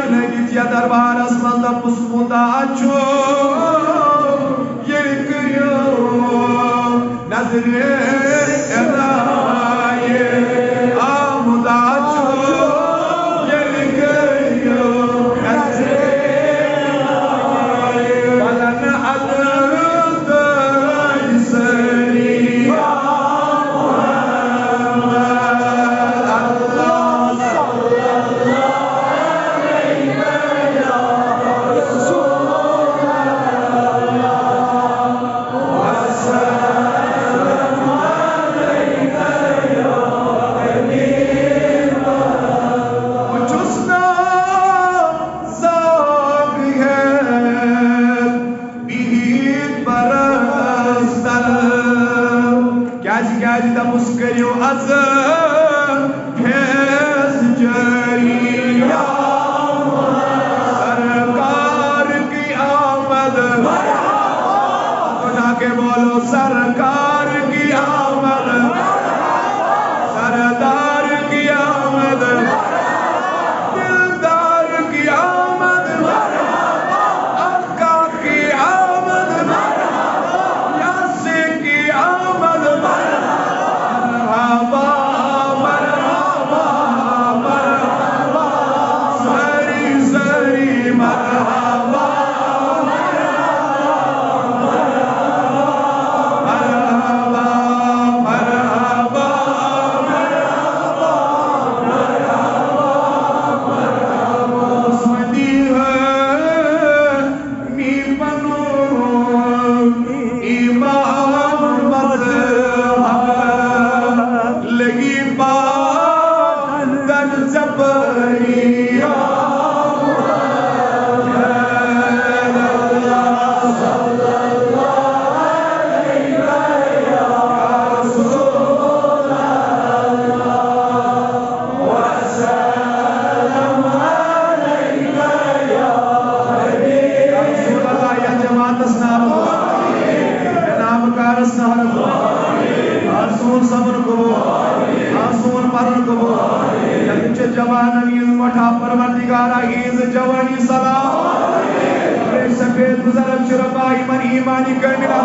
لگت یا دربار اسمان دا مسمودا چھو یہ کریو نظر ادائی آمدا چھو یہ کریو نظر ادائی بلن عدل دائی سری مسکریو از فیض جاری سرکار کی آمد اٹھا کے بولو سرکار کی آمد سردار کی آمد دلدار کی آمد آقا کی آمد یاسر کی آمد جوانان عیز مٹھا پروردگارہ عیز جوانی سلام سفید بزرگ شربا ایمان ایمانی کرنا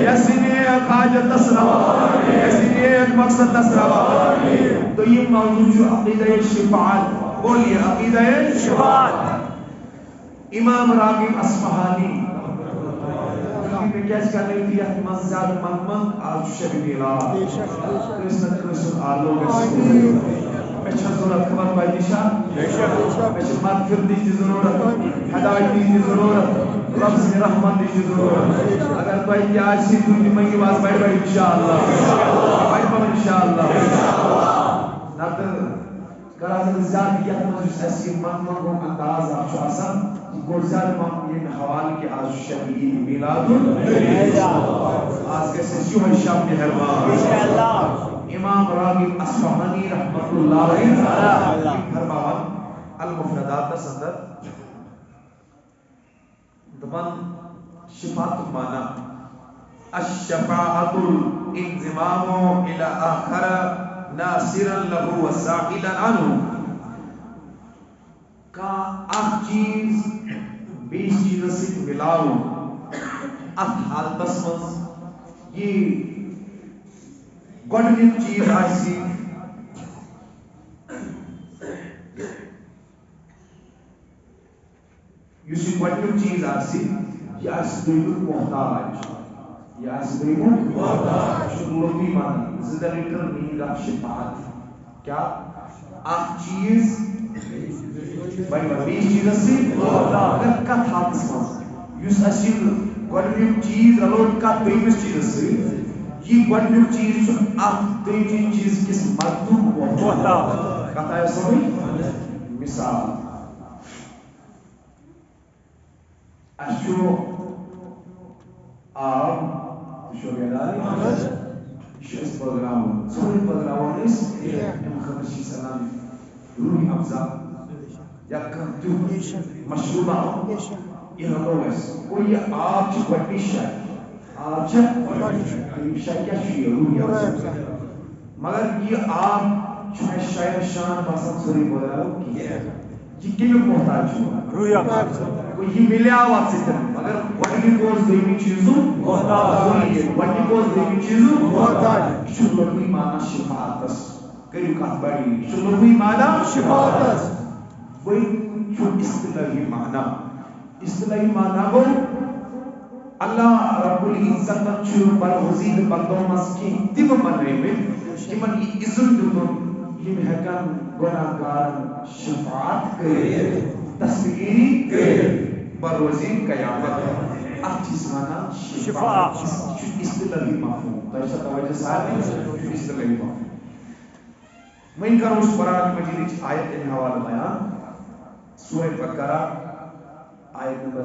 یسینی ایک حاجت تسروا یسینی ایک مقصد تسروا تو یہ موضوع جو عقیدہ شفاعت بولیے عقیدہ شفاعت امام راغب اصفہانی میں کیس کرنے کی احتمال زیادہ محمد آج شبی میلاد رسنت رسول آلوگ میں ضرورت خبر بائی نشان میں مغفرت دی ضرورت ہدایت دی ضرورت رب سے رحمت دی ضرورت اگر بائی کی آج سی دنی منگی باز بائی بائی انشاءاللہ بائی بائی انشاءاللہ نظر کرازن زیادیت مجلس ایسی منگوں انداز آپ شو آسان گو زیادہ مانگین حوال کے آج شبیعی میلاد آج کیسے شو ہے شب نہربان امام راغب اصفہانی رحمت اللہ علیہ فرماوان المفردات کا صدر دبن شفاعت مانا الشفاعت الانضمام الى آخر ناصرا له وسائلا عنه کا اخ چیز بیس چیز سے ملاو اخ حال بسمز یہ گوڑنی چیز آئیسی یوسی گوڑنی چیز آئیسی یہ آئیسی دویمون محتاج یہ آئیسی دویمون محتاج شکلوٹی مانی زدر اکر نیگا شفاعت کیا آخ چیز بھائی بیس چیز آئیسی اگر کت حادث ماں یوس آئیسی گوڑنی چیز الوٹ کا دویمس چیز آئیسی یہ گوڑنی چیز آپ دویمی چیز کس مردم ہوتا کہتا ہے سوئی مثال اشو آپ شو بیداری شو اس پروگرام سوئی پروگرام اس ام خبرشی سلام روحی افضا یا کنتو مشروبہ یہ لوگ اس کوئی آپ چی گوڑنی شاید آپ چاہتے شاید کیا روحی افضا مگر یہ آپ چاہے شاید شان باسم سوری بولا کی ہے یہ کمی محتاج کوئی یہ ملیا وقت سے مگر وٹی کوز دیمی چیزوں وٹی کوز دیمی چیزوں شلوی مانا شفاعتس کریو کات بڑی شلوی مانا شفاعتس وہی جو اصطلاحی معنی گو اللہ رب العزت چھو برغزید بندوں مز کی تم بنے میں یمن یہ عزت دیتن یم ہیکن گناہگار شفاعت کرے تصویری کرے بروزی قیامت اچھی معنی شفاعت اصطلاحی مفہوم تو توجہ صاحب اصطلاحی مفہوم میں کروں اس قرآن مجید کی آیت کے حوالے بیان سورہ بقرہ آیت نمبر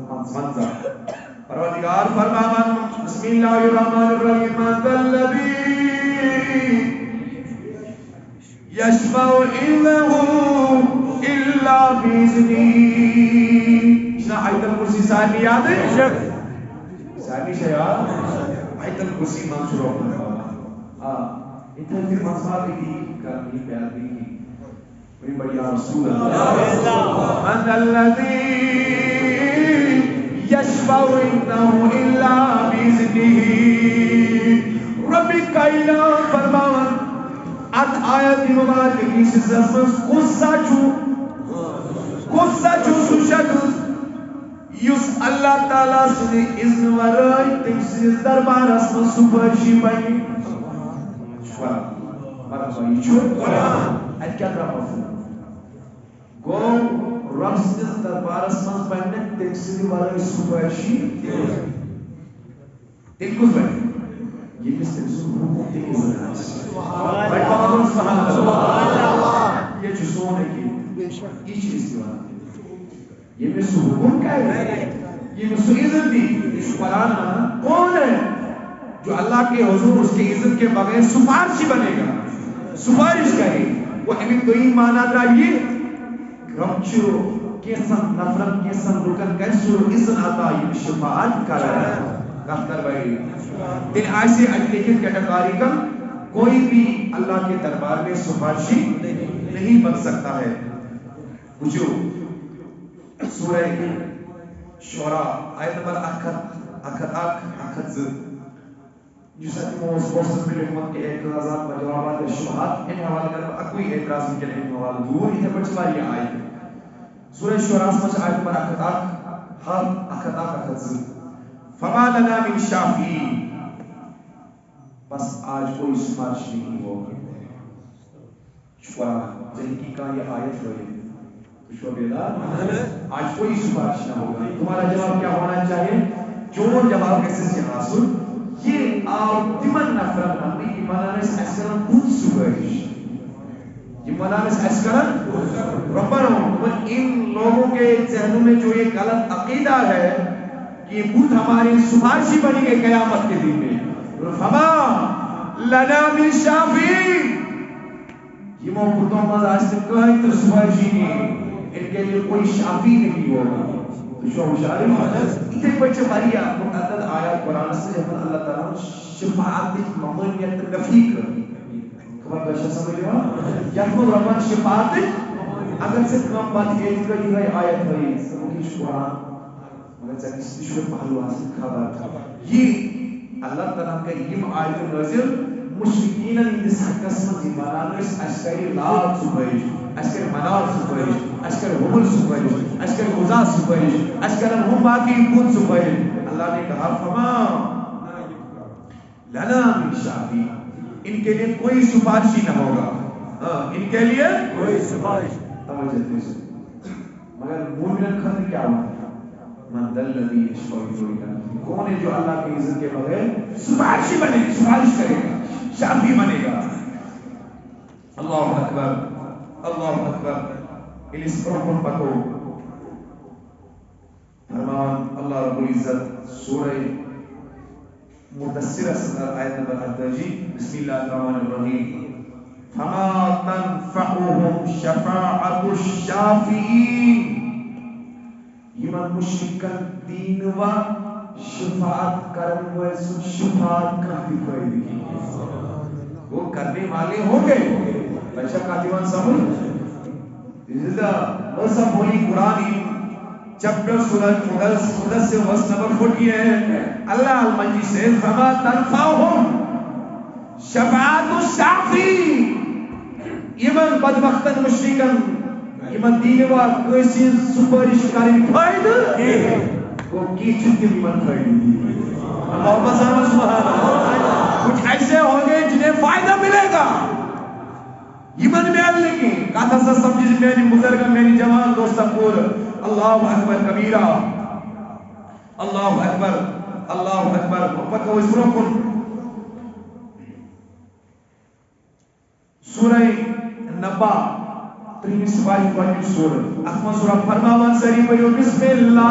55 پروردگار فرماوان بسم اللہ الرحمن الرحیم من ذا الذی یشفع عنده الا باذنہ اس آیت الکرسی صاحب یاد ہے صاحب یاد آیت الکرسی منصور ہاں اتنا پھر مسئلہ بھی کرنی پیار بھی بڑی بڑی رسول اللہ من الذی یشفع عنده الا باذنہ رب کائنہ فرماون ات آیت مبارک کی سزمس قصہ چھو سو شخص یس اللہ تعالیٰ سے اذن ورائی تم سے دربار اسم سپرشی بنی مرحبا یہ چھو ات کیا کرا مفہوم گو رب سے دربار اسم بنی تم سے ورائی سپرشی تم کچھ بنی یہ مستر حکم تیکی بنائی سبحان اللہ یہ جو سونے کی یہ چیز دیوانا یہ مستر حکم کا ہے یہ مستر عزت دی اس قرآن کون ہے جو اللہ کے حضور اس کے عزت کے بغیر سفارشی بنے گا سفارش کرے وہ ہمیں تو ہی مانا رہیے رب چھو کیسن نفرت کیسن رکن کیسو عزت آتا یہ شفاعت کر رہا ہے کر بھائی دل ایسے لیکن کیٹیگری کا کوئی بھی اللہ کے دربار میں سفارشی نہیں بن سکتا ہے جو سورہ شعراء آیت نمبر 1 جس موس پوسٹ میں حکومت کے اعتراضات و جوابات شبہات ان حوالے کر کوئی اعتراض کے لیے حوالہ دور یہ بچلا یہ آیت سورہ شعراء میں آیت نمبر 1 فما لنا من شافعین بس آج کوئی سفارش نہیں ہوگی شکرہ زندگی کا یہ آیت ہوئی آج کوئی سفارش نہ ہوگا تمہارا جواب کیا ہونا چاہیے جو جواب کیسے سے حاصل یہ آپ تمن نفرت نمی ایمانانس اسکرن خود سفارش یہ مدانس اسکرن ربنا ان لوگوں کے ذہنوں میں جو یہ غلط عقیدہ ہے یہ بت ہماری سفارشی بنی گئی قیامت کے دن میں فما لنا من شافعین یہ موقعوں میں آج تک کوئی تو سفارشی نہیں ان کے لیے کوئی شافی نہیں ہوگا تو شو اشارے اتنے بچے باریا متعدد آیات قرآن سے جب اللہ تعالیٰ شفاعت ممنوعیت نفی کر خبر بچہ سمجھ رہا یقم رحمان شفاعت اگر سے کم بات یہ آیت ہوئی سمجھے قرآن شکر پہلو حاصل خبر یہ اللہ تعالیٰ کا یہ آیت نازل مشرکین اندس قسم ایمانان اس اشکری لات سپریش اشکر منار سپریش اشکر حمل سپریش اشکر غزا سپریش اشکر ہم باقی خود سپریش اللہ نے کہا فما لنا من شافی ان کے لیے کوئی سفارشی نہ ہوگا ان کے لیے کوئی سفارش توجہ دیجئے مگر مومنن خطر کیا ہوا من دل الذی یشفع عنده کون ہے جو اللہ کی عزت کے بغیر سفارشی بنے گا سفارش کرے گا شافی بنے گا اللہ اکبر اس پر پکو فرمان اللہ رب العزت سورہ مدثر آیت نمبر 38 بسم اللہ الرحمن الرحیم فما تنفعهم شفاعت الشافعین یمن مشرکن دین و شفاعت کرن و شفاعت کافی فائدہ کی وہ کرنے والے ہوں گے بچہ کاتیوان سمجھ This is the ایسا بولی قرآن چپٹر سورج مدثر ورس نمبر 40 ہے. اللہ المجید سے فما تنفعهم شفاعت الشافی. یمن بدبختن مشرکن یمن دین و کسی سپرش کریں فائدہ کو کی چھتی یمن فائدہ. محمد سبحان اللہ. کچھ ایسے ہوں گے جنہیں فائدہ ملے گا یمن میں اللہ کی کہتا سا سمجھے میری بزرگ میری جوان دوستہ پور. اللہ اکبر کبیرہ اللہ اکبر اللہ اکبر. پکو اس روکن سورہ نبا 3 سپاہی پڑھنے سورہ اخما سورہ فرماوان سری پڑھو بسم اللہ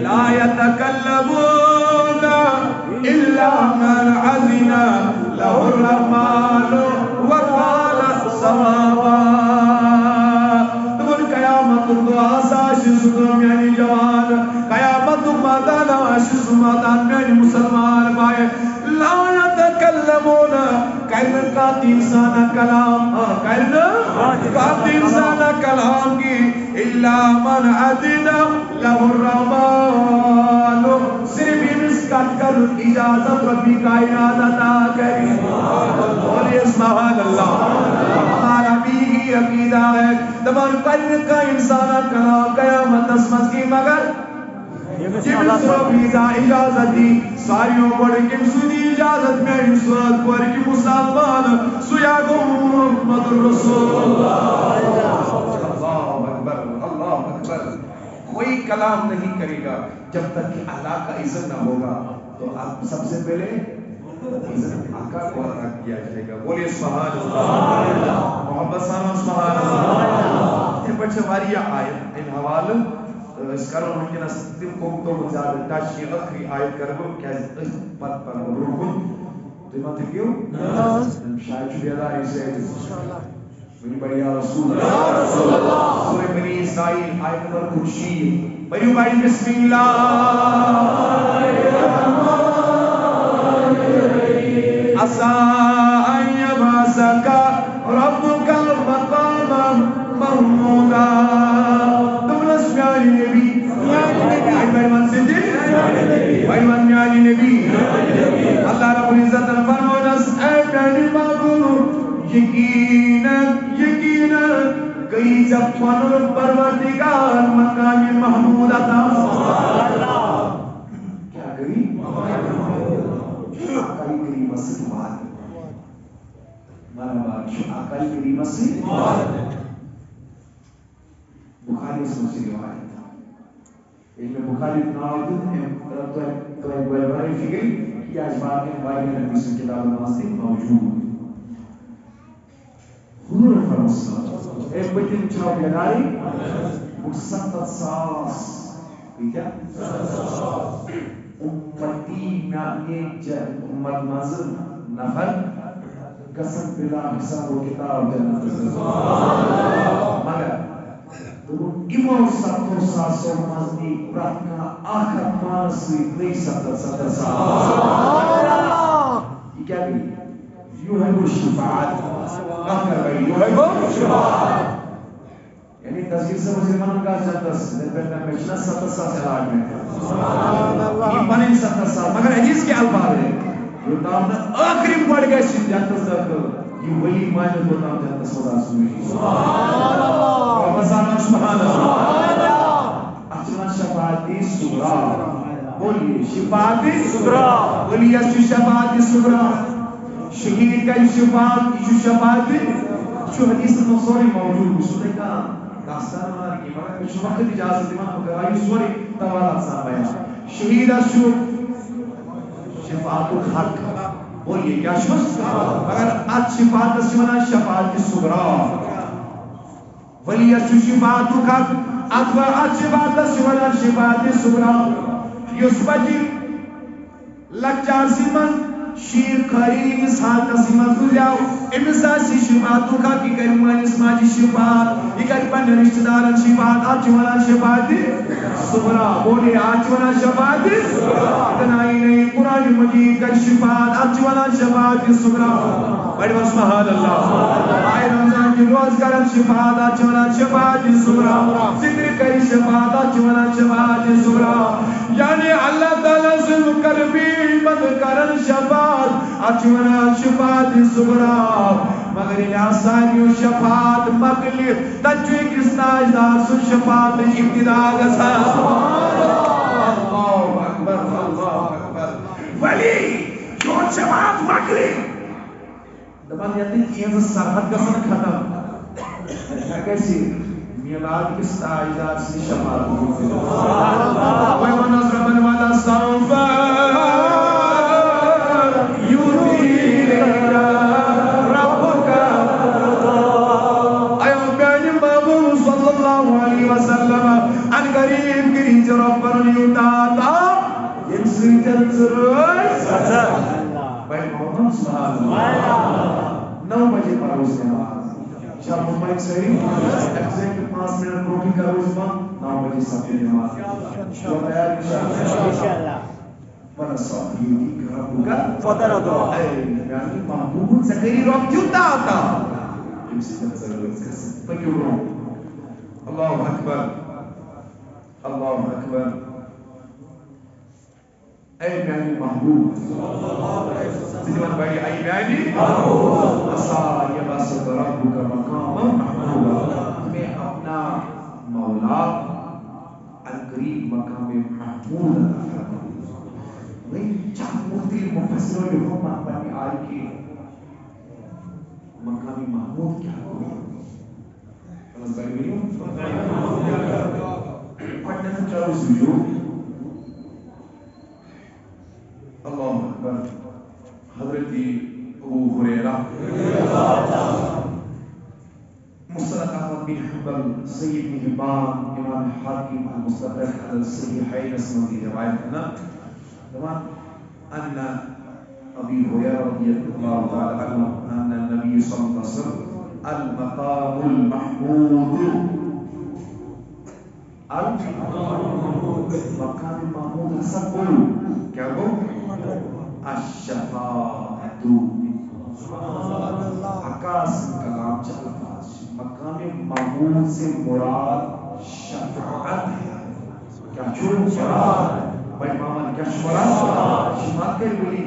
لا يتكلمون إلا من أذن له الرحمن وقال صوابا. تقول قیامت کو آساش سکم یعنی جوان قیامت مدان آشس مدان یعنی مسلمان بائے. لا يتكلمون کہنا قات انسان کلام کہنا قات انسان کلام کی الا من أذن له الرحمن صرف اس کٹ کر اجازت ربی کائنات عطا کری. بولیے سبحان اللہ. ہمارا بھی عقیدہ ہے تمام کرنے کا انسان کلام قیامت اسمت کی مگر جب صرف اجازت دی ساریوں بڑھ کے سنی اجازت میں انسان پر کی مسلمان سیاگو محمد رسول اللہ. اللہ اکبر اللہ اکبر. کوئی کلام نہیں کرے گا جب تک کہ اللہ کا عزت نہ ہوگا. تو آپ سب سے پہلے عزت آقا کو ادا کیا جائے گا. بولیے سبحان اللہ. محمد سبحان اللہ. یہ بچے ہماری آیت ان حوالہ اس کرو ممکن است تم کو تو زیادہ ٹچ کی آخری آیت کرو کیا پت پر روکن تو مت کیوں شاید بیداری سے انشاءاللہ میری بڑی یا رسول اللہ سورہ بنی اسرائیل آیت نمبر 30 بڑی بڑی بسم اللہ عسى أن يبعثك ربك مقاما محمودا. تملس يا نبي أيمن سيدي أيمن يا نبي الله رب العزة فرمانس أيمن مغلوب یقینا یقینا کئی جب فنر پروردگار مقام محمود عطا کیا کری آقای کریم سے بات مرحبا آقای کریم سے بخاری سے مجھے روایت ایک میں بخاری ناوید تو ایک بڑی فکر کہ آج بات میں بھائی نبی سے کتاب نمازی موجود حضور فرمایا ایک بچن چھاو بیداری وہ 70 ساس کیا امتی میں امت مازل نفر قسم بلا حساب و کتاب جنت مگر امام 70 ساس و مازنی پراتنا آخر پانسوی نہیں 70 ساس یہ کیا بھی یوحب الشفاعت آخر بھائی یوحب الشفاعت یعنی تصویر سے مسلمان کا جنتس نرپیٹنا پیچنا 70 ساس علاق میں یہ بنیں 70 ساس مگر حدیث کے الفاظ ہے یہ دامنا آخری پڑ گئے جنتس دکھو یہ ولی مائنت ہوتا ہم جنتس خدا سنوی سبحان اللہ رمضان سبحان اللہ اچھنا شفاعتی سبرا بولیے شفاعتی سبرا بولیے شفاعتی سبرا شہید کا شفاعت جو حدیث مصوری موجود سنے کا داستان ہمارا کی مگر کچھ وقت اجازت دیمان مگر آئی سوری توالات صاحب آیا شہید اشو شفاعت الحق بولیے کیا شفاعت مگر آج شفاعت اسمنا شفاعت سبرا ولی اشو شفاعت الحق آج شفاعت اسمنا شفاعت سبرا یسبجی لکچار سیمن شیر خری انسان تسیمت گزیاو امسا سی شفاعتو کا کی کرمان اسما جی شفاعت یہ کر پن رشتہ دارن شفاعت آج والا شفاعت سبرا بولے آج والا شفاعت اتنا ہی نہیں قرآن مجید کا شفاعت آج والا شفاعت سبرا بڑی سبحان اللہ آئے رمضان کی روز کرم شفاعت چونا شفاعت صغرا ذکر کئی شفاعت چونا شفاعت صغرا یعنی اللہ تعالیٰ سے مقربین بند کرن شفاعت چونا شفاعت صغرا مگر الہ ساریو شفاعت مقلی تجوی کس ناجدار سن شفاعت ابتدا گسا اللہ اکبر ولی چون شفاعت مقلی دبان یادی چیز سرحد گسن ختم کیسی میلاد کس ناجدار سن شفاعت وَمَنْ أَزْرَبَنْ وَلَا سَوْفَ عن قريب قريب ربنا يتعطى يمسي تنسرس بھائی محمد سبحان اللہ 9 بجے پروز نماز شاہ محمد صحیح ایگزیکٹ 5 منٹ روٹی کا روز میں 9 بجے سب نماز جو تیار انشاءاللہ ورنہ صاحب یوٹی کا رب کا فضل دعا یعنی محبوب زکری رب کیوں تعطى يمسي تنسرس فکیوں اللہ اکبر اللہ اکبر اے میانی محبوب تجمان بھائی اے میانی محبوب اصا یباسط ربک مقام محبوب میں اپنا مولا القریب مقام محمود میں چاہت مختلف مفسروں نے ہم بنی آئی کہ مقام محمود کیا ہوئی خلاص بھائی میری پڑھنے سے چلو سجود اللہ اکبر حضرت ابو ہریرہ مصطلق احمد بن حنبل سید بن حبان امام حاکم المستدرک علی الصحیحین اسمہ کی روایت ہے نا تمام ان ابی ہریرہ رضی اللہ تعالی عنہ ان النبی صلی اللہ علیہ وسلم المقام المحمود مقام محمود حسن بولو کیا گو الشفاعت عکاس کلام چلفاظ مقام محمود سے مراد شفاعت ہے کیا چھوڑ شفاعت بھائی ماما کیا شفاعت شفاعت کے بلی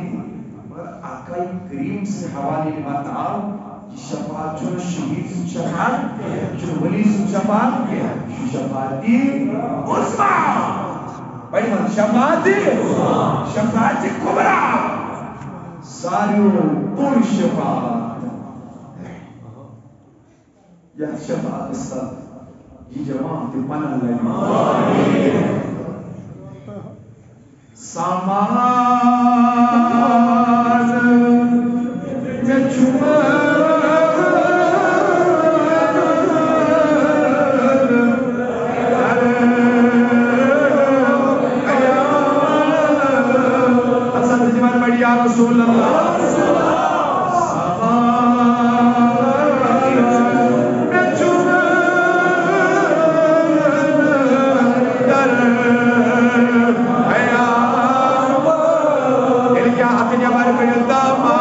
مگر آقای کریم سے حوالی لما تعاو شفاعت جو شہید سن شفاعت جو ولی سن شفاعت شفاعتی عثمان بھائی من شفاعتی شفاعتی کبرا ساریو پور شفاعت یا شفاعت استاد یہ جماعت پناہ لگی سامان میں چھوڑا یا رسول اللہ کیا حق جبر پہ دامان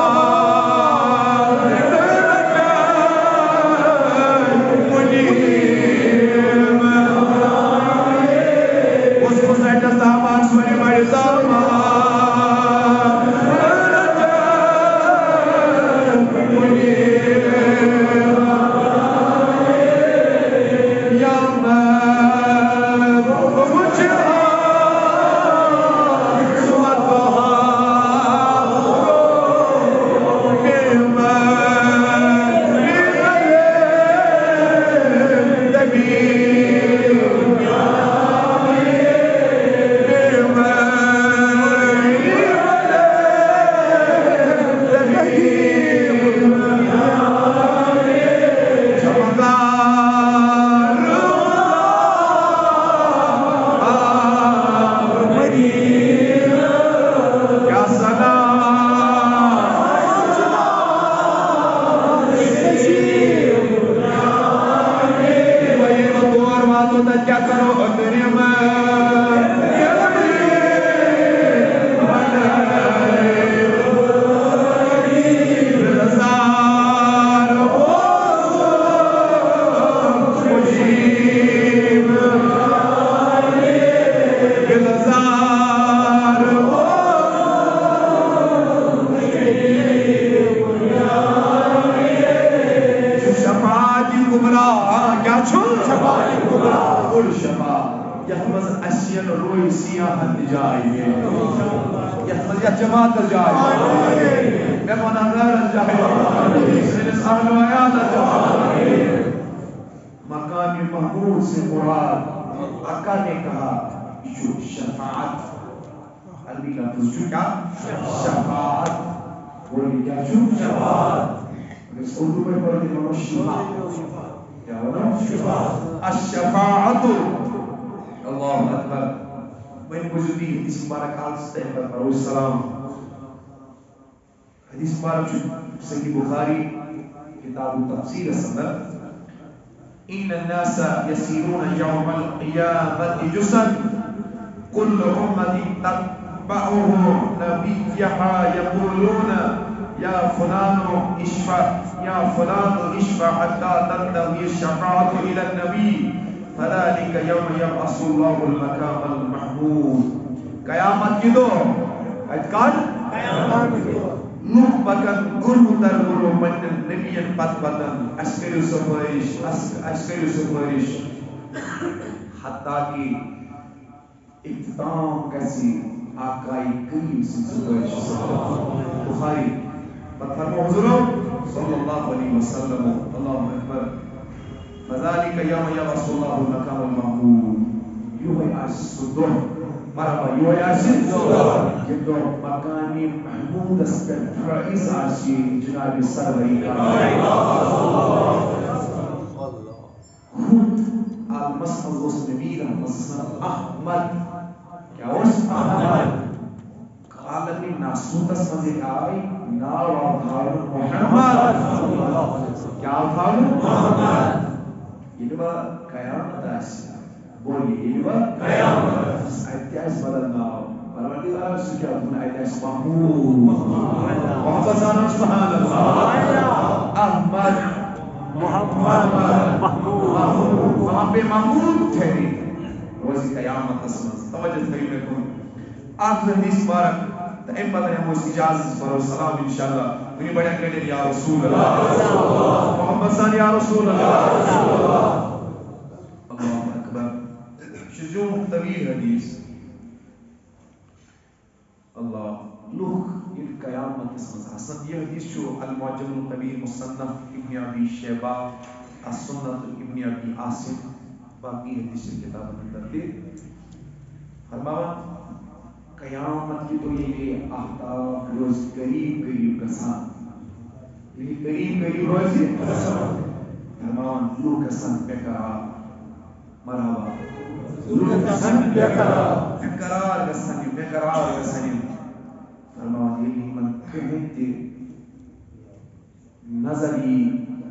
کیا چھو بڑ شفاعت یتمز اسین روی سیاحت جائے یتمز یا جماعت جائے میں مناظر جائے سنس اہل و عیاد جائے مقام محمود سے مراد آقا نے کہا جو شفاعت عربی لفظ جو کیا شفاعت بولی کیا جو شفاعت اس اردو میں پڑھتے ہیں شفاعت کیا ہونا شفاعت الشفاعت اللہ اکبر میں موجودی حدیث مبارک آلستے ہیں پر السلام حدیث مبارک صحیح بخاری کتاب تفسیر الصدر إن الناس يسيرون يوم القيامة جسد كل أمة تتبعه نبيها يقولون يا فلان اشفع يا فلان اشفع حتى تنتهي الشفاعة إلى النبي فذلك يوم يبعث الله المقام المحمود قیامت کی دو اتقال لوگ پکن گروہ در گروہ پنن نبیین پت پتن اشکری سفارش حتیٰ کہ اختتام کسی آقائی کریم سے سفارش بخاری فرمو حضور صلی اللہ علیہ وسلم اللہ اکبر فذلك يوم يبعث الله المقام المحمود یوہی آسدو مرحبا یوہی آسدو جدو مقامی محمود اسپیٹ رئیس آسی جناب سروری خود المسعود النبی المسعود احمد کیا اس احمد قالت ناسوت اسمد آئی نار آدھار محمد کیا آدھار محمد یہ با قیامت آسی بولی یہ با قیامت ایتیاس بدلنا پروردگار سکیا اپنا ایتیاس محمود محمد سانو سبحان اللہ احمد محمد محمود وہاں پہ محمود ٹھہری روزی قیامت اسمد توجہ تھئی میں کن آخر حدیث بارک تیم پتہ ہم اس اجازت پر سلام انشاءاللہ انہی بڑے کہنے یا رسول اللہ محمد ثانی یا رسول اللہ اللہ اکبر شجوع طویل حدیث اللہ لوگ ان قیامت اس مزحسن یہ حدیث جو المعجم القبیر مصنف ابن ابی شیبہ السنت ابن ابی عاصم باقی حدیث کتاب اندر دے فرماون قیامت کی تو یہ آفتاب روز قریب قریب کسان یہ قریب قریب روزی فرمان لو کسان بقرار مرحبا لو کسان بقرار کسان بقرار کسان فرمان یہ من کہتے نظری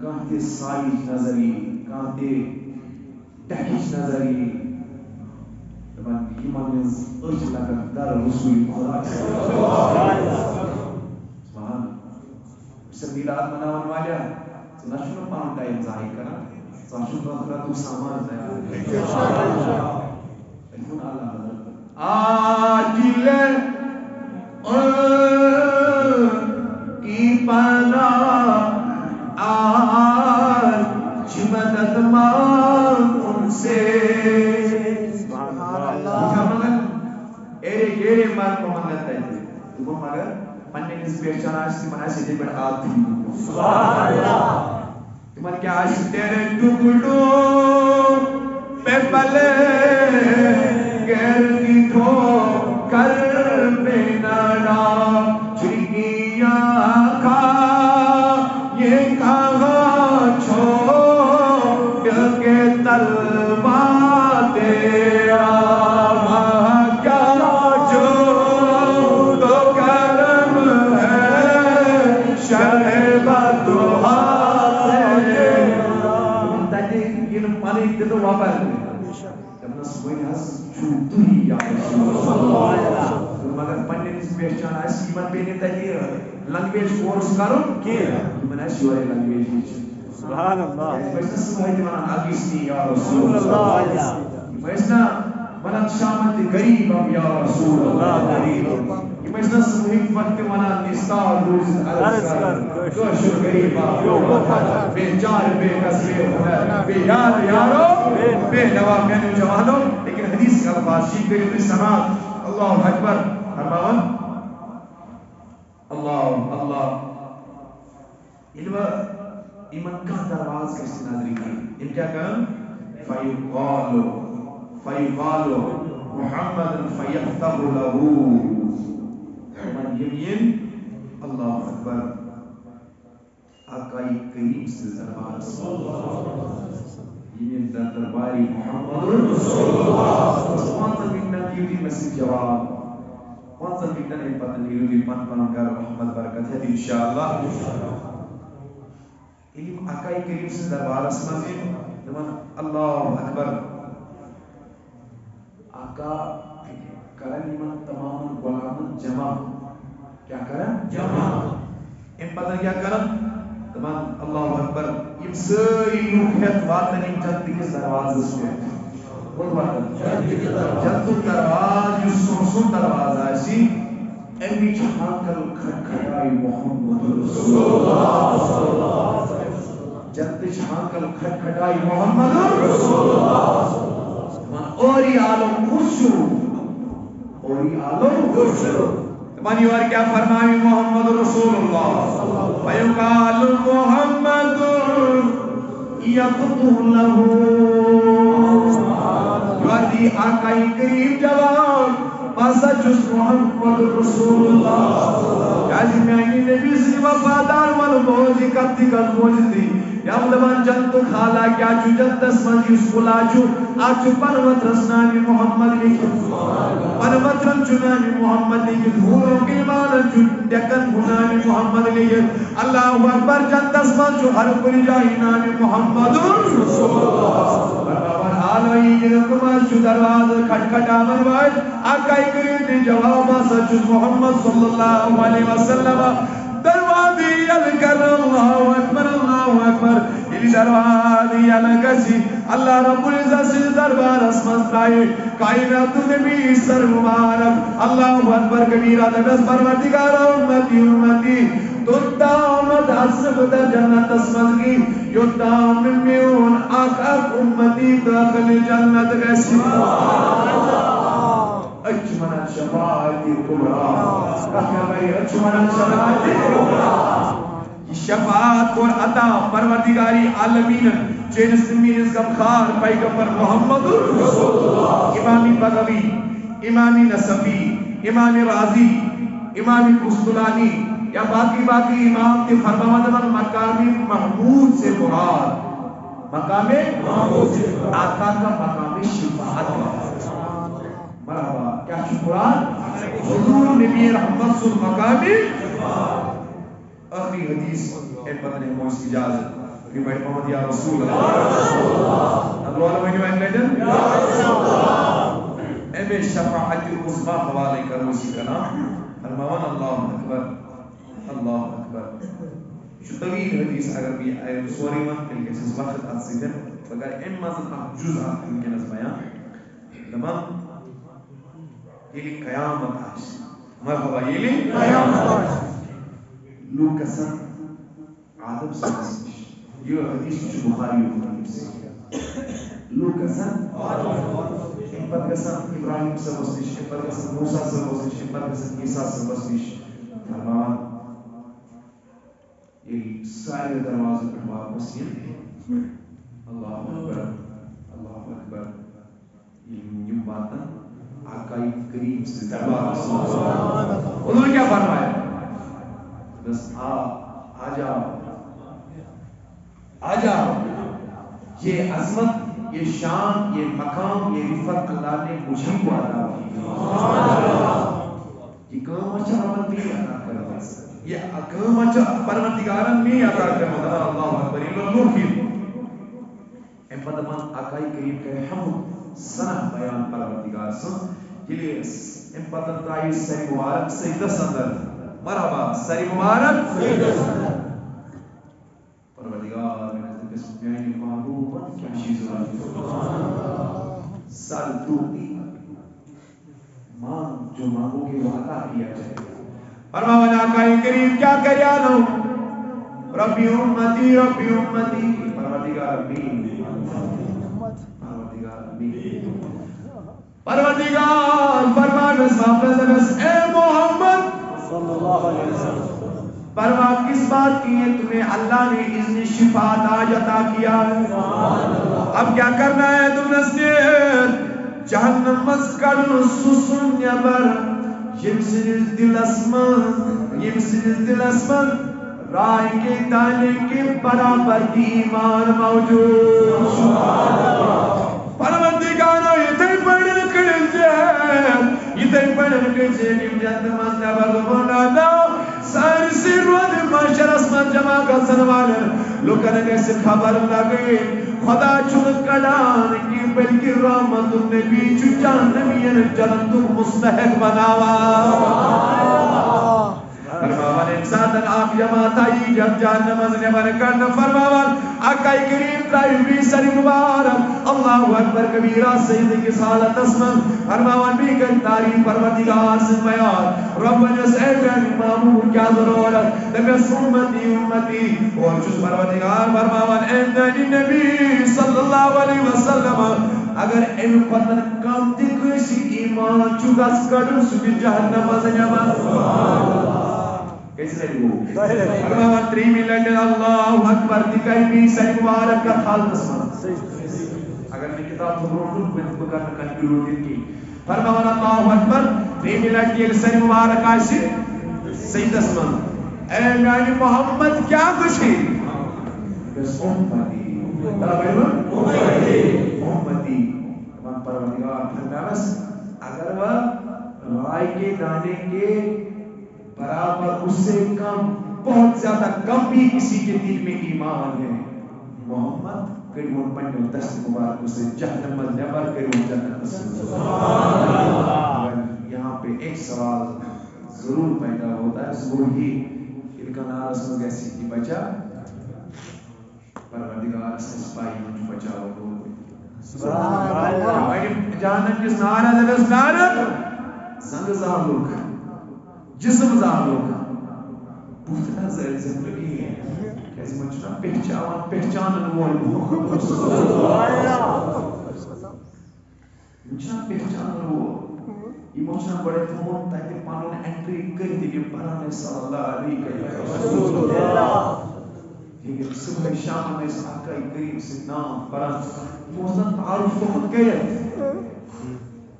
کہتے سائج نظری کہتے تحیش نظری ایمان ارچ لگا در رسول خدا سبحان سے میلاد مناون والا نشو پان ٹائم ظاہر کرا ساشو بخرا تو سامان تیار ایتون اللہ حضرت آجل کی پانا آج مدد مانگ ان سے ایرے مار کو منت ہے تو مگر پنے اس بیچان آج کی مناسب دے بڑا آتی سبحان اللہ تمہن کیا آج تیرے ٹکڑوں پہ پلے گرد دھو کر بینانا چڑیاں کھا یہ کہاں چھوڑ کے تلوا تیرا مگر پننے اس پہچان آسی من بینے تحیر لنگویج کورس کرو من ایسی ہوئے لنگویج سبحان اللہ ویسنا سبحان دیوانا آگیسنی یا رسول اللہ ویسنا ونات شامت غریبم یا رسول اللہ غریبم یہ مجلس محیط وقت ونات نستار روز عرض کر گوشر غریبا بے چار بے کس بے ہنر بے یار یارو بے نوا بینو جوانو لیکن حدیث کا الفاظ شیخ بے سماعت اللہ اکبر فرماون اللہ علم ایمان کا درواز کسی ناظری کی ان کیا کہاں فیقالو محمد فیختب لہو من یمین اللہ اکبر آقائی کریم سے دربار یمین درباری محمد رسول اللہ وانتا بگنا کیوٹی مسجد جواب وانتا بگنا نہیں پتہ نہیں روی پن پنگر محمد برکت ہے انشاءاللہ علم آقائی کریم سے دربار اسمازیم دمان اللہ اکبر آقا کرن ایمان تمام غلامن جمع کیا کرن جمع ان پتہ کیا کرن دمان اللہ اکبر یہ ساری روحیت واتن ان جنت کے دروازے سے وہ واتن جنت دروازہ جو سن دروازہ ایسی امی جہاں کل کھڑکھڑائی محمد رسول اللہ جنت جہاں کل کھڑکھڑائی محمد رسول اللہ اوری عالم خوشو اوری عالم خوشو تمہاری اور کیا فرمائی محمد رسول اللہ ویقال محمد یقتو لہو یادی آقائی کریم جواب ماسا جس محمد رسول اللہ یادی میں آئینی نبی سے وفادار والو بہوزی کبتی کل موجودی یا مدبان جنتو خالا کیا چو جنت اسمان یوس کلا چو آچو پنوت رسنانی محمد لیکن پنوت رنچنانی محمد لیکن دھوروں کے مانا چو ڈکن بھنانی محمد لیکن اللہ اکبر جنت اسمان چو ہر کلی جاہی نانی محمد رسول اللہ برابر آلوئی جنت کمال چو درواز کھٹ آمن آقائی کریم نے جواب آسا چو محمد صلی اللہ علیہ وسلم دروازی یلکر اللہ اکبر یہ دروازی یلکسی اللہ رب العزت سے دربار اسمت لائے کائنات نبی سر مبارک اللہ اکبر کبیرہ دبس پروردگار امتی تتا امت حسب در جنت اسمت کی یتا ممیون آقا امتی داخل جنت گسی اجمنا شفاعتی کبرا اجمنا شفاعتی کبرا شفاعت اور عطا پروردگاری عالمین چین سمین غمخار پیغمبر محمد رسول اللہ امامی بغوی امامی نصفی امام رازی امام قسطلانی یا باقی امام کے فرماوت من مقام محمود سے مراد مقام محمود سے آقا کا مقام شفاعت مرحبا کیا شکران حضور نبی رحمت صلی مقام آخری حدیث اے پتہ نہیں موس کی اجازت کہ بھائی محمد یا رسول اللہ ادعو اللہ بھائی بھائی لیجن اے بے شفاعت العظمی حوالے کر موسی کا نام فرماون اللہ اکبر شو طویل حدیث اگر بھی آئے سوری من کہ اس وقت اتسجن مگر ام مذہب جزء ان کے نظمیاں تمام یہ قیامت آش مرحبا یہ قیامت آش لوکسن آدم سنسش یہ حدیث جو بخاری و حدیث سے لوکسن ان پر کسن ابراہیم سے وسنش ان پر کسن موسیٰ سے وسنش ان پر کسن عیسیٰ سے وسنش فرمان یہ سائر دروازے پر واپس یہ اللہ اکبر یہ باتاں آقائی کریم سے دربار انہوں نے کیا فرمایا بس آ جاؤ یہ عظمت یہ شان یہ مقام یہ رفت اللہ نے مجھے کو عطا کی یہ کام اچھا عمل بھی عطا کرتا یہ کام اچھا پروردگارن بھی عطا کرتا اللہ اکبر اللہ کی اے پدمان آقائی کریم کے حمد سنہ بیان پروردگار سن یہ ان پتن تائی سری مبارک سجدہ سندر مرحبا سری مبارک سجدہ سندر پروردگار میں نزد قسم بیانی محبوب کیا چیز راجی سال توتی جو مانگو گے وہ عطا کیا جائے گا. فرمایا آقا کریم کیا کریا لو ربی امتی پروردگار پروردگار فرمان بس اے محمد صلی اللہ علیہ وسلم پرواہ کس بات کی ہے تمہیں اللہ نے اذن شفاعت آج عطا کیا ہے. اب کیا کرنا ہے تم نے جہنم مسکڑ سسن یبر یمسنز دل اسمن رائے کے دانے کے برابر کی ایمان موجود. پروردگارو یہ پڑھن کے جنم جہنم نبر بولا ساری سیروت معاشر اسمان جمع کا سنوال لوکن کیسے خبر لگے خدا چون کڑان کی بلکہ رحمت النبی چچان نبی جنت مستحق بناوا. فرماوان انسان آپ جماعت آئی جب جہنم از نبر کرنا فرماوان آقا کریم ترائی بھی سری مبارک اللہ اکبر کبیرہ سید کی سالت اسمن فرماوان بھی کر تاریخ پروردگار سے بیان رب جس اے بین معمول کیا ضرورت نبیس امتی اور جس پروردگار فرماوان اے نبی صلی اللہ علیہ وسلم اگر ان پتن کم دکھوشی ایمان چوگس کڑن سکی جہنم از نبر کیسے لگو فرماوان 3 ملٹ اللہ اکبر دکھائی بھی سری مبارک کا حال اسمان اگر میں کتاب سنوں میں بکرنا کنکلوڈ کی فرماوان اللہ اکبر 3 ملٹ یہ سری مبارک آئیسی سید اسمان اے میانی محمد کیا کچھ ہے بس امتی امتی من پروردگار فرماوس اگر وہ رائے کے دانے کے برابر اس سے کم بہت زیادہ کم بھی کسی کے دل میں ایمان ہے محمد کریم پنجو دست مبارک اسے جہنم از نبر کریم جنت اسے. یہاں پہ ایک سوال ضرور پیدا ہوتا ہے ضرور ہی الکنا رسم گیسی کی بچا پروردگار سے سپاہی مجھ بچا ہو جہنم کس نارا دبس نارا زنگ زہلوک جسم زہلوک بہتنا زندگی ہے کیسے مجھنا پہچانن وول مجھنا پہچانن وول یہ مجھنا بڑے تمون تاکہ پانون انٹری کر دیگے پرانے صلی اللہ علیہ وسلم یہ صبح شام میں اس آقا کریم سے نام پران موزن تعارف تو خود گئے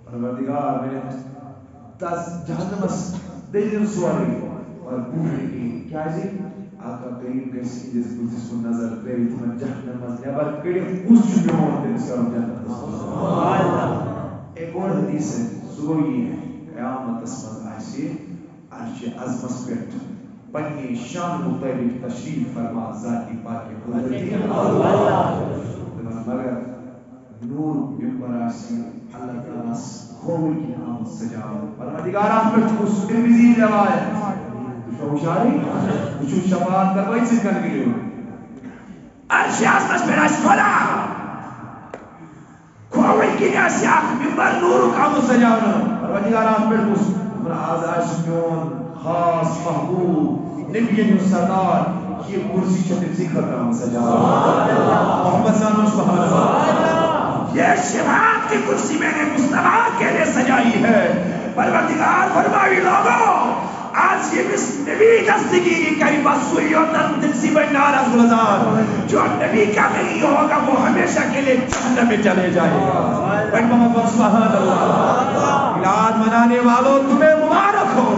پروردگار میں نے جہنم دل سواری اور بولی کی کیا جی آقا کریم کیسی جس کو نظر پیری تمہیں جہنم از نبر کریم اس چکیوں دل سے اور جنت ایک اور حدیث ہے سوئی ہے قیامت اسمد آئیسی عرش عظمت پیٹ پنی شان مطابق تشریف فرما ذاتی پاکی قدرتی مگر نور بمبراسی اللہ تعالیٰ خوبی کی آمد سجاو پروردگار آپ پر چکو سکر مزید روایت شوشاری کچھو شفاعت کروائی سے کر گئے ہو عرش عظمت پیٹ کھولا خوبی کی نیاسیاک ممبر نور کا آمد سجاو پروردگار آپ پر چکو آزائش میون خاص محبوب نبی سردار یہ کرسی چھتے ذکر کا مسجد محمد صلی اللہ علیہ وسلم یہ شفاعت کی کرسی میں نے مصطفیٰ کے لئے سجائی ہے پروردگار فرمائی لوگوں آج یہ نبی دستگی کی قریبہ سوئی اور تنسی بنار از گلزار جو نبی کا نہیں ہوگا وہ ہمیشہ کے لئے جہنم میں چلے جائے گا محمد سبحان اللہ میلاد منانے والوں تمہیں مبارک ہو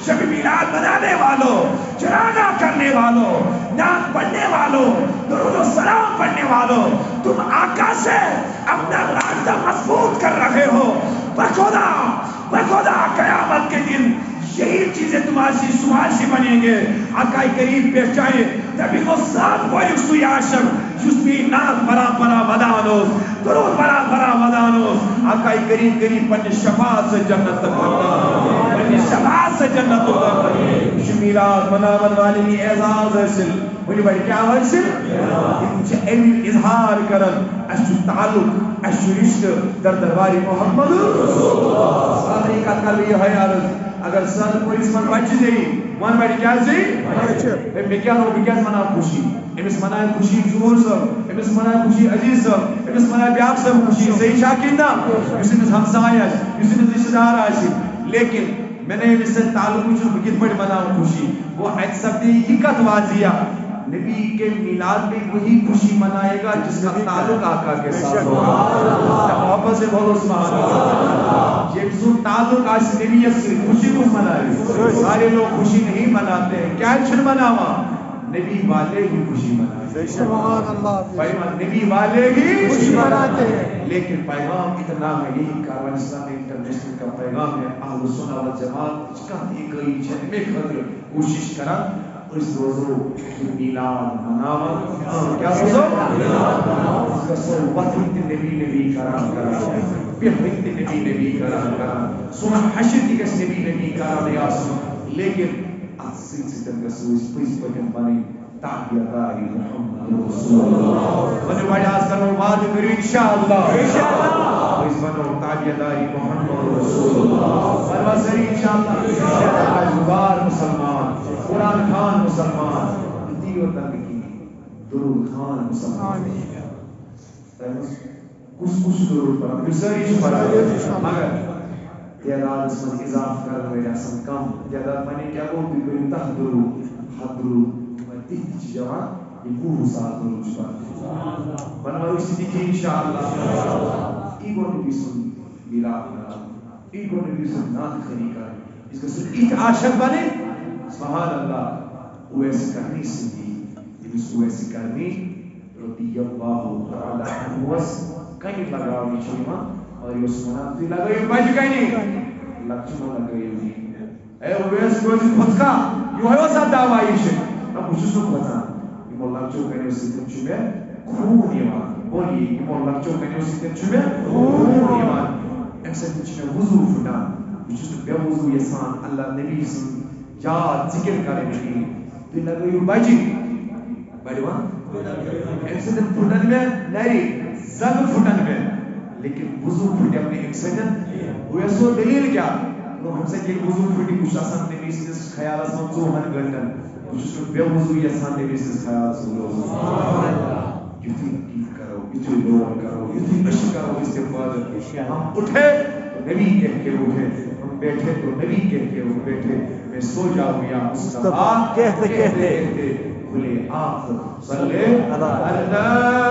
شب میلاد منانے والوں چراغا کرنے والوں نعت پڑھنے والوں درود و سلام پڑھنے والوں تم آقا سے اپنا رابطہ مضبوط کر رہے ہو بخدا قیامت کے دن یہی چیزیں تمہاری سماشی بنیں گے آقا کریم پہچائیں تبھی کو ساتھ بوئیک سوی عاشق جسمی نعت برا برا ودانوس درود برا برا ودانوس آقا کریم پنی شفاعت سے جنت تک کرتا پنی شفاعت سے جنت تک کرتا شمیرات منامن والی اعزاز ہے ونی بڑی کیا حاصل یہ امی اظہار کرن اسو تعلق اسو رشتہ در دربار محمد ساتھ ایک کر یہ ہے عرض اگر سر پولیس من بچ جی ون بڑی کیا جی میں کیا ہو کیا منا خوشی امس منا خوشی جوہر صاحب امس منا خوشی عزیز صاحب امس منا بیاق صاحب خوشی صحیح شاکین نا اس امس ہمسائے اس امس رشتہ دار آسی لیکن میں نے اس سے تعلق جو بکت بڑی مناؤں خوشی وہ ایک سب یہ کت واضح نبی کے میلاد میں وہی خوشی منائے گا جس کا تعلق آقا کے ساتھ ہوگا محبت سے بولو سبحان اللہ یہ جو تعلق آج نبی سے خوشی کو منائے سارے لوگ خوشی نہیں مناتے ہیں کیا چھن مناوا نبی والے ہی خوشی منائے سبحان اللہ پیغام نبی والے ہی خوشی مناتے ہیں لیکن پیغام اتنا ہے یہی کاروان اسلامی انٹرنیشنل کا پیغام ہے اہل سنت والجماعت چکت ایک گئی چھن میں خطر کوشش کرا اس روزو میلاد مناوا کیا روزو اس کا سو وقت نبی کرا بہت نبی کرا سنہ حشر کی کس نبی کرا نیاس لیکن اصل ستن رسول پلیز پکن بنی تعبیداری محمد رسول اللہ بنی بڑی آج کرو بات کرو انشاءاللہ پلیز بنو تعبیداری محمد رسول اللہ بنو سری انشاءاللہ آج بار مسلمان قرآن خان مسلمان دیو تنگی درود خان مسلمان کچھ درود پر ہم سری مگر تعداد اس میں اضافہ کر رہے ہیں کم تعداد میں نے کیا کو بھی کوئی تحدرو حدرو میں تیت جوان یہ کو سال درود شبا بنوا اسی دیکھیں انشاءاللہ ایگو نے بھی سن میلاد ایگو نے بھی سن نات خری کر اس کا صرف ایک عاشق بنے سبحان اللہ ویسے کرنی سنگی اس ویسے کرنی رضی اللہ تعالی عنہ کہیں لگاؤ نیچے اور یہ سناتی لگائی بچ گئی لکچمہ لگائی ہوئی اے ویس کوئی پھتکا یوں ہے وہ ساتھ دعوائی سے نا کچھ سو پھتا یہ مولا لکچو کہنے اسی دن چوبے خون ایمان بولی یہ مولا لکچو کہنے اسی دن چوبے خون ایمان ایک سے کچھ میں وضو فنا یہ چیز بے وضو یسان اللہ نبی سن یاد ذکر کرے نہیں تو لگائی بچی بڑیوان ایک سے دن پھٹن میں نہیں زنگ پھٹن میں لیکن وضو پھٹے اپنے ایک سجن وہ ایسو دلیل کیا لوگ ہم سے کہ وضو پھٹی کچھ آسان نبی سے خیال آسان تو ہن گھنٹن کچھ اس کو بے وضو یہ آسان نبی سے خیال آسان لوگ یوتی لطیف کرو یوتی لوگ کرو یوتی عشق کرو استغفار ہم اٹھے تو نبی کہہ کے اٹھے ہم بیٹھے تو نبی کہہ کے بیٹھے میں سو جاؤں یا مصطفیٰ کہتے کہتے کھلے آنکھ صلی اللہ